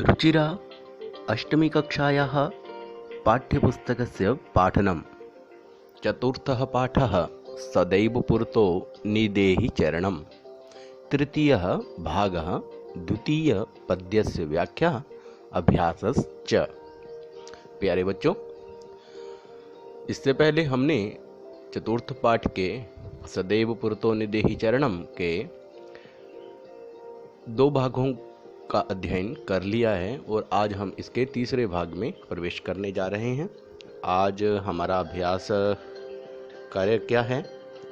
रुचिरा अष्टमीकक्षायाः पाठ्यपुस्तकस्य पाठनं। चतुर्थः पाठः सदैव पुरतो निदेहि चरणं। तृतीयः भागः द्वितीयपद्यस्य व्याख्या अभ्यासश्च। प्यारे बच्चों, इससे पहले हमने चतुर्थ पाठ के सदैव पुरतो निदेहि चरणम के 2 भागों का अध्ययन कर लिया है और आज हम इसके तीसरे भाग में प्रवेश करने जा रहे हैं। आज हमारा अभ्यास कार्य क्या है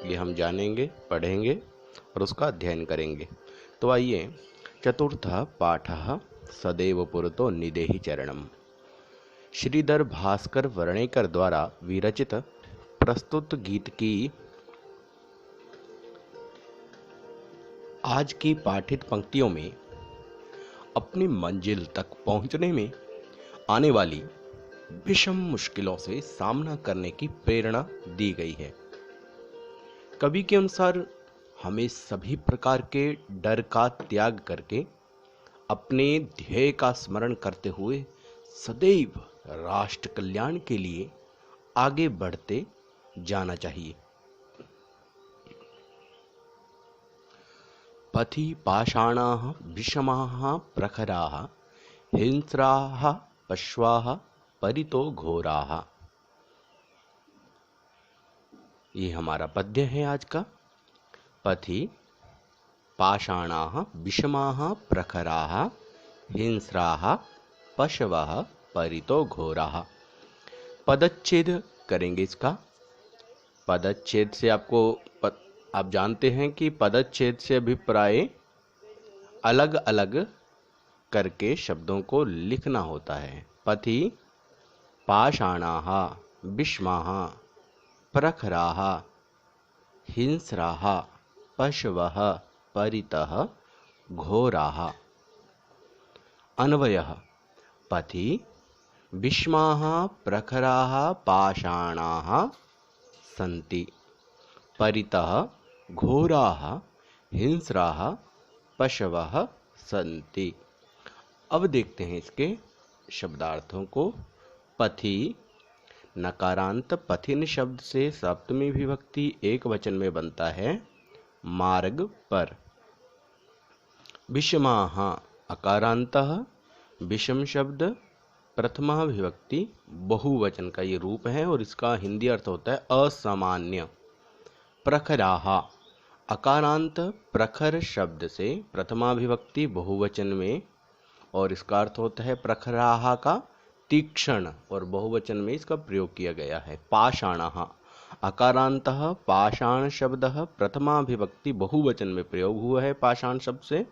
ये हम जानेंगे, पढ़ेंगे और उसका अध्ययन करेंगे। तो आइए, चतुर्थः पाठः सदैव पुरतो निदेहि चरणम। श्रीधर भास्कर वर्णेकर द्वारा विरचित प्रस्तुत गीत की आज की पाठित पंक्तियों में अपनी मंजिल तक पहुंचने में आने वाली विषम मुश्किलों से सामना करने की प्रेरणा दी गई है। कवि के अनुसार हमें सभी प्रकार के डर का त्याग करके अपने ध्येय का स्मरण करते हुए सदैव राष्ट्र कल्याण के लिए आगे बढ़ते जाना चाहिए। पथि पाषाणाः विषमाः प्रखराः हिंस्राः पश्वाः परितो घोराः। ये हमारा पद्य है आज का। पथि पाषाणाः विषमाः प्रखराः हिंस्राः पशवः परितो घोराः। पदच्छेद करेंगे इसका। पदच्छेद से आप जानते हैं कि पदच्छेद से अभिप्राय अलग अलग करके शब्दों को लिखना होता है। पथि पाषाणाः विषमाः प्रखराः हिंस्राः पशवः परितः घोराः। अन्वयः पथि विषमाः प्रखराः पाषाणाः सन्ति, परितः घोराः हिंस्राः पशवः सन्ति। अब देखते हैं इसके शब्दार्थों को। पथि नकारांत पथिन शब्द से सप्तमी विभक्ति एक वचन में बनता है मार्ग पर। विषमाः अकारांतः विषम शब्द प्रथमा विभक्ति बहुवचन का ये रूप है और इसका हिंदी अर्थ होता है असामान्य। प्रखराः अकारांत प्रखर शब्द से प्रथमा विभक्ति बहुवचन में और इसका अर्थ होता है प्रखराः का तीक्ष्ण और बहुवचन में इसका प्रयोग किया गया है। पाषाणाः अकारांतः पाषाण शब्द प्रथमा विभक्ति बहुवचन में प्रयोग हुआ है पाषाण शब्द से,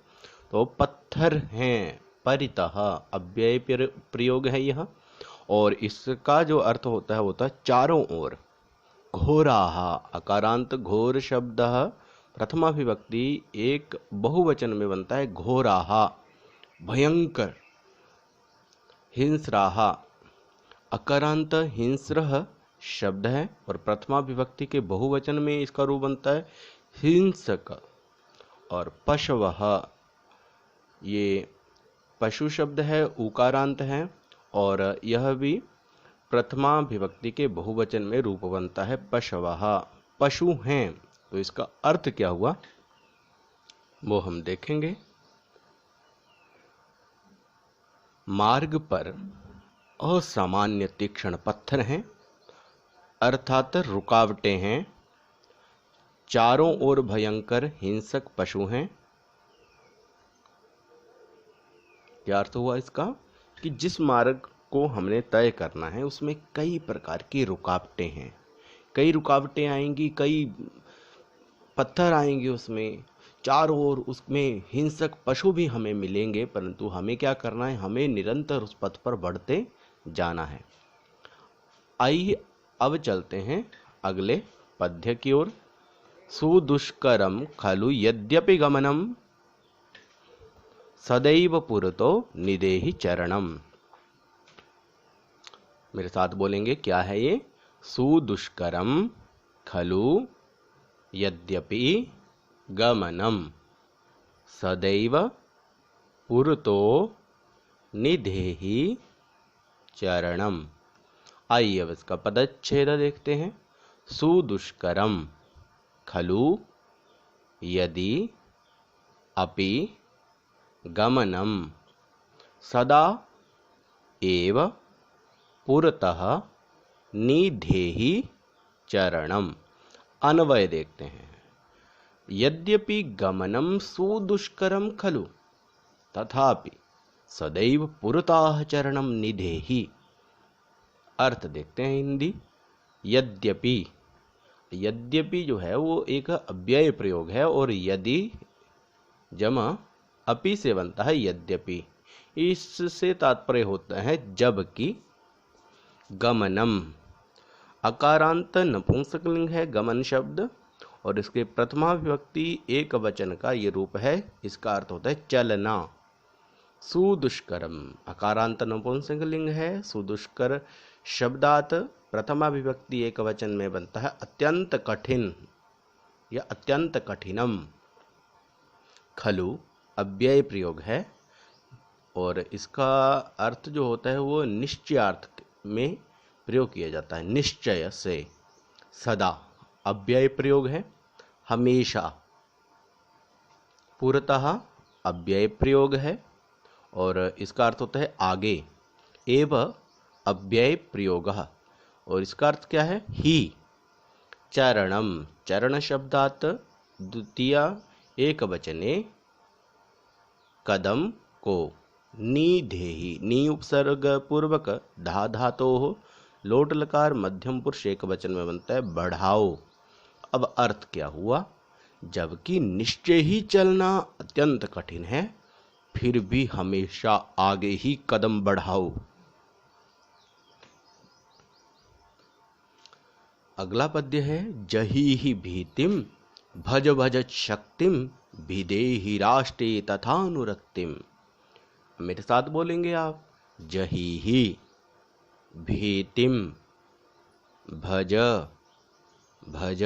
तो पत्थर हैं। परितः अव्यय प्रयोग है यह और इसका जो अर्थ होता है चारों ओर। घोराः अकारांत घोर शब्द प्रथमा विभक्ति एक बहुवचन में बनता है घोराः भयंकर। हिंस्राः अकारांत हिंस्रः शब्द है और प्रथमा विभक्ति के बहुवचन में इसका रूप बनता है हिंसक। और पशवः ये पशु शब्द है, उकारांत है और यह भी प्रथमा विभक्ति के बहुवचन में रूप बनता है पशवः, पशु हैं। तो इसका अर्थ क्या हुआ वो हम देखेंगे। मार्ग पर असामान्य तीक्ष्ण पत्थर हैं अर्थात रुकावटें हैं। चारों ओर भयंकर हिंसक पशु हैं। क्या अर्थ हुआ इसका कि जिस मार्ग को हमने तय करना है उसमें कई प्रकार की रुकावटें हैं। कई रुकावटें आएंगी, कई पत्थर आएंगे, उसमें चारों ओर उसमें हिंसक पशु भी हमें मिलेंगे, परंतु हमें क्या करना है, हमें निरंतर उस पथ पर बढ़ते जाना है। आइए अब चलते हैं अगले पद्य की ओर। सुदुष्करम खलु यद्यपि गमनम सदैव पुरतो निदेहि चरणम। मेरे साथ बोलेंगे, क्या है ये? सुदुष्करम खलु यद्यपि गमनम सदैव पुरतो निधेहि चरणम। आइए अब इसका पदच्छेद देखते हैं। सुदुष्करम खलु यदि अपि गमनम सदा एव पुरतः निधेहि चरणम। अन्वय देखते हैं। यद्यपि गमनम सुदुष्करम खलु तथापि सदैव पुरतः चरणम निधेहि। अर्थ देखते हैं हिंदी। यद्यपि, यद्यपि जो है वो एक अव्यय प्रयोग है और यदि जमा अपि से बनता है यद्यपि। इससे तात्पर्य होता है जबकि। गमनम अकारांत नपुंसकलिंग है गमन शब्द और इसके प्रथमा विभक्ति एक वचन का ये रूप है। इसका अर्थ होता है चलना। सुदुष्करम अकारांत नपुंसकलिंग है। सुदुष्कर शब्दात प्रथमा विभक्ति एक वचन में बनता है अत्यंत कठिन या अत्यंत कठिनम। खलु अव्यय प्रयोग है और इसका अर्थ जो होता है वो निश्चयार्थ में प्रयोग किया जाता है, निश्चय से। सदा अव्यय प्रयोग है। हमेशा पूर्णतः अव्यय प्रयोग है और इसका अर्थ होता है आगे। एव अव्यय प्रयोगः और इसका अर्थ क्या है ही। चरणम चरण शब्दात द्वितीय एक वचने कदम को निधेहि नी उपसर्ग पूर्वक धा धातोः लोट लकार मध्यम पुरुष एक वचन में बनता है बढ़ाओ। अब अर्थ क्या हुआ, जबकि निश्चय ही चलना अत्यंत कठिन है फिर भी हमेशा आगे ही कदम बढ़ाओ। अगला पद्य है जही ही भीतिम भज भज शक्तिम भिदेहि राष्ट्रे तथानुरक्तिम। मेरे साथ बोलेंगे आप। जही ही भीतिम भज भज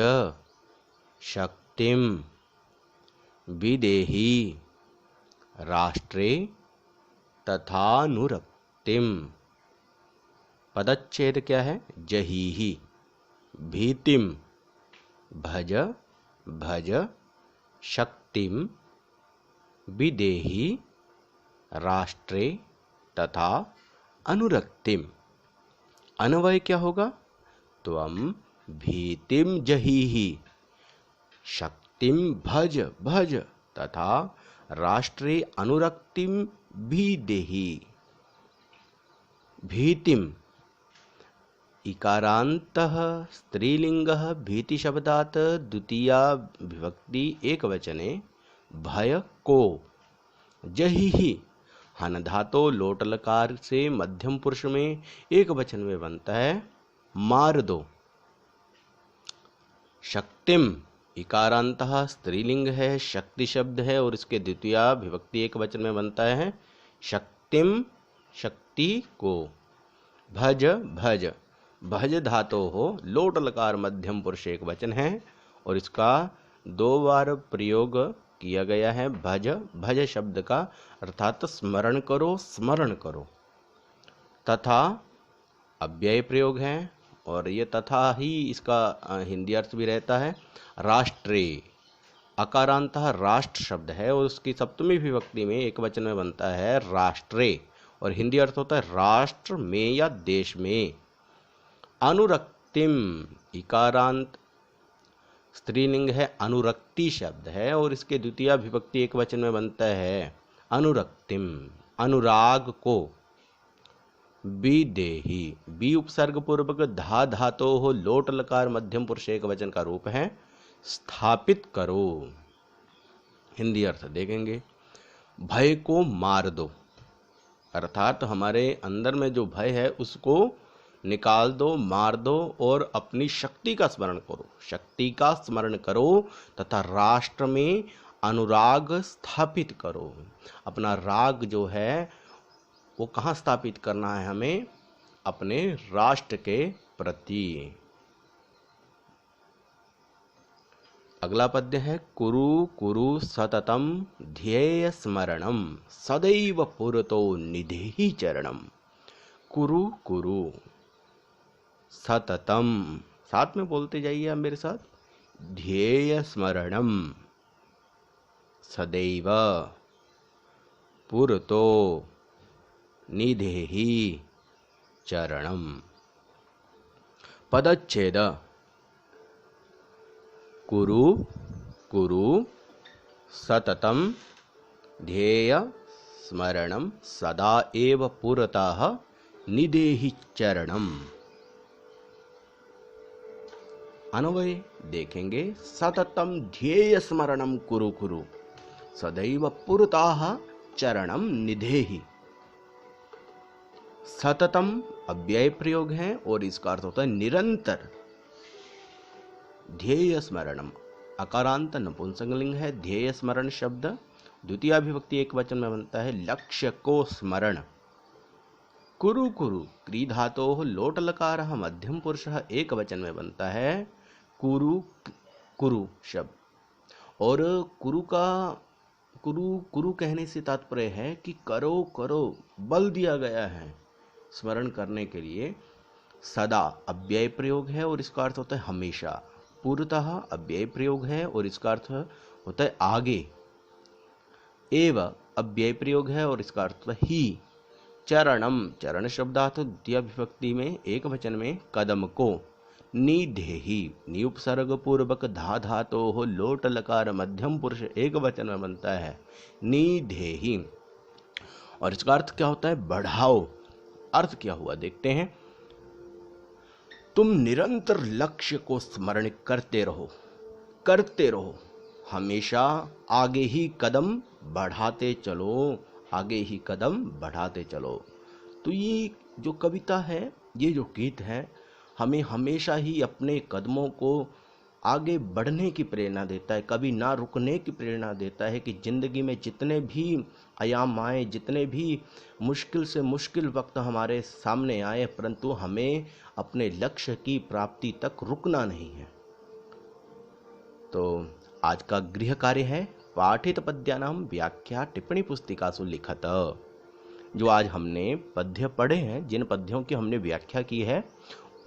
शक्तिम विदेहि राष्ट्रे तथानुरक्तिम। पदच्छेद क्या है। जही ही भीतिम भज भज शक्तिम विदेहि राष्ट्रे तथा अनुरक्तिम। अन्वय क्या होगा। त्वं भीतिम जहीहि शक्तिम भज भज तथा राष्ट्रे अनुरक्तिम विदेहि। भीतिम इकारान्तः स्त्रीलिंगः भीति शब्दात् द्वितीया विभक्ति एक वचने भय को। जहीहि हन धातो लोट लकार से मध्यम पुरुष में एक वचन में बनता है मार दो। शक्तिम इकारांतः स्त्रीलिंग है शक्ति शब्द है और इसके द्वितीया विभक्ति एक वचन में बनता है शक्तिम शक्ति को। भज भज भज धातो हो लोट लकार मध्यम पुरुष एक वचन है और इसका दो बार प्रयोग किया गया है भज भज शब्द का, अर्थात स्मरण करो स्मरण करो। तथा अव्यय प्रयोग है और ये तथा ही इसका हिंदी अर्थ भी रहता है। राष्ट्रे अकारांतः राष्ट्र शब्द है और उसकी सप्तमी विभक्ति में एक वचन में बनता है राष्ट्रे और हिंदी अर्थ होता है राष्ट्र में या देश में। अनुरक्तिम इकारांत स्त्रीलिंग है अनुरक्ति शब्द है और इसके द्वितीय विभक्ति एक वचन में बनता है अनुरक्तिम अनुराग को। विदेहि बी उपसर्ग पूर्वक धा धातो हो लोट लकार मध्यम पुरुष एक वचन का रूप है स्थापित करो। हिंदी अर्थ देखेंगे। भय को मार दो अर्थात हमारे अंदर में जो भय है उसको निकाल दो मार दो और अपनी शक्ति का स्मरण करो, शक्ति का स्मरण करो तथा राष्ट्र में अनुराग स्थापित करो। अपना राग जो है वो कहाँ स्थापित करना है हमें, अपने राष्ट्र के प्रति। अगला पद्य है कुरु कुरु सततम ध्येय स्मरणम सदैव पुरतो निधेहि चरणम। कुरु कुरु सततम, साथ में बोलते जाइए आप मेरे साथ, ध्येय स्मरणम सदैव पुरतो निधेहि चरणम। पदच्छेद कुरु कुरु सततम ध्येय स्मरणम सदा एव पुरतः निधेहि चरणम। अन्वय देखेंगे, सततम ध्येय स्मरणम कुरु कुरु सदैव पुरतः चरणम निधेहि। सततम अव्यय प्रयोग है और इसका अर्थ होता है निरंतर। ध्येय स्मरणम अकारांत नपुंसकलिंग है। ध्येय स्मरण शब्द द्वितीय विभक्ति एक वचन में बनता है, लक्ष्य को स्मरण। कुरु कुरु क्री धातोः लोट लकारः मध्यम पुरुषः एक वचन में बनता है, कुरु कुरु शब्द। और कुरु का कुरु कहने से तात्पर्य है कि करो करो, बल दिया गया है स्मरण करने के लिए। सदा अव्यय प्रयोग है और इसका अर्थ होता है हमेशा। पूर्वतः अव्यय प्रयोग है और इसका अर्थ होता है आगे। एव अव्यय प्रयोग है और इसका अर्थ होता है ही। चरणम चरण शब्दार्थ द्वितीय विभक्ति में एक वचन में कदम को। निधेहि नि उपसर्ग पूर्वक धा धातोः लोट लकार मध्यम पुरुष एक वचन में बनता है, निधेहि। और इसका अर्थ क्या होता है, बढ़ाओ। अर्थ क्या हुआ देखते हैं, तुम निरंतर लक्ष्य को स्मरण करते रहो, हमेशा आगे ही कदम बढ़ाते चलो, आगे ही कदम बढ़ाते चलो। तो ये जो कविता है, ये जो गीत है, हमें हमेशा ही अपने कदमों को आगे बढ़ने की प्रेरणा देता है, कभी ना रुकने की प्रेरणा देता है कि ज़िंदगी में जितने भी आयाम आए, जितने भी मुश्किल से मुश्किल वक्त हमारे सामने आए, परंतु हमें अपने लक्ष्य की प्राप्ति तक रुकना नहीं है। तो आज का गृह कार्य है पाठित पद्यानाम व्याख्या टिप्पणी पुस्तिकासु लिखत। जो आज हमने पद्य पढ़े हैं, जिन पद्यों की हमने व्याख्या की है,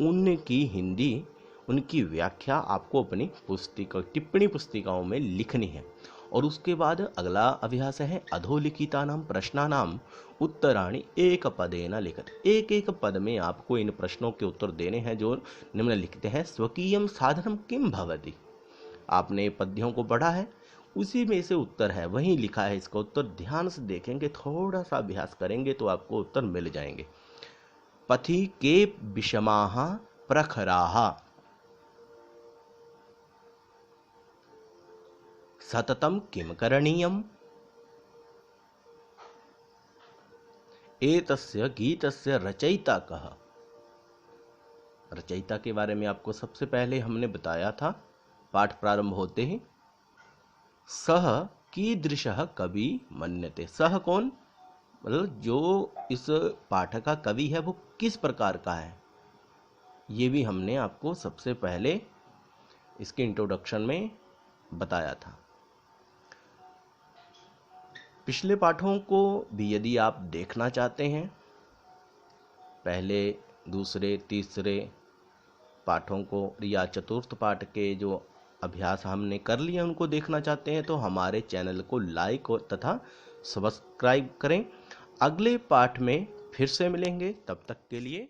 उनकी हिंदी, उनकी व्याख्या आपको अपनी पुस्तिका टिप्पणी पुस्तिकाओं में लिखनी है। और उसके बाद अगला अभ्यास है अधोलिखितानाम प्रश्नानाम उत्तराणि एक पदेन लिखत। एक एक पद में आपको इन प्रश्नों के उत्तर देने हैं जो निम्नलिखित हैं। स्वकीयम साधनम किम भवति, आपने पद्यों को पढ़ा है, उसी में से उत्तर है, वहीं लिखा है इसका उत्तर। ध्यान से देखेंगे, थोड़ा सा अभ्यास करेंगे तो आपको उत्तर मिल जाएंगे। पथि के विषमाः प्रखराः सततम किम करणीयम। एतस्य गीतस्य रचयिता कः। रचयिता के बारे में आपको सबसे पहले हमने बताया था पाठ प्रारंभ होते ही। सह कीदृशः कवि मन्यते। सह कौन, मतलब जो इस पाठ का कवि है वो किस प्रकार का है, ये भी हमने आपको सबसे पहले इसके इंट्रोडक्शन में बताया था। पिछले पाठों को भी यदि आप देखना चाहते हैं, पहले दूसरे तीसरे पाठों को या चतुर्थ पाठ के जो अभ्यास हमने कर लिए उनको देखना चाहते हैं, तो हमारे चैनल को लाइक और तथा सब्सक्राइब करें। अगले पाठ में फिर से मिलेंगे, तब तक के लिए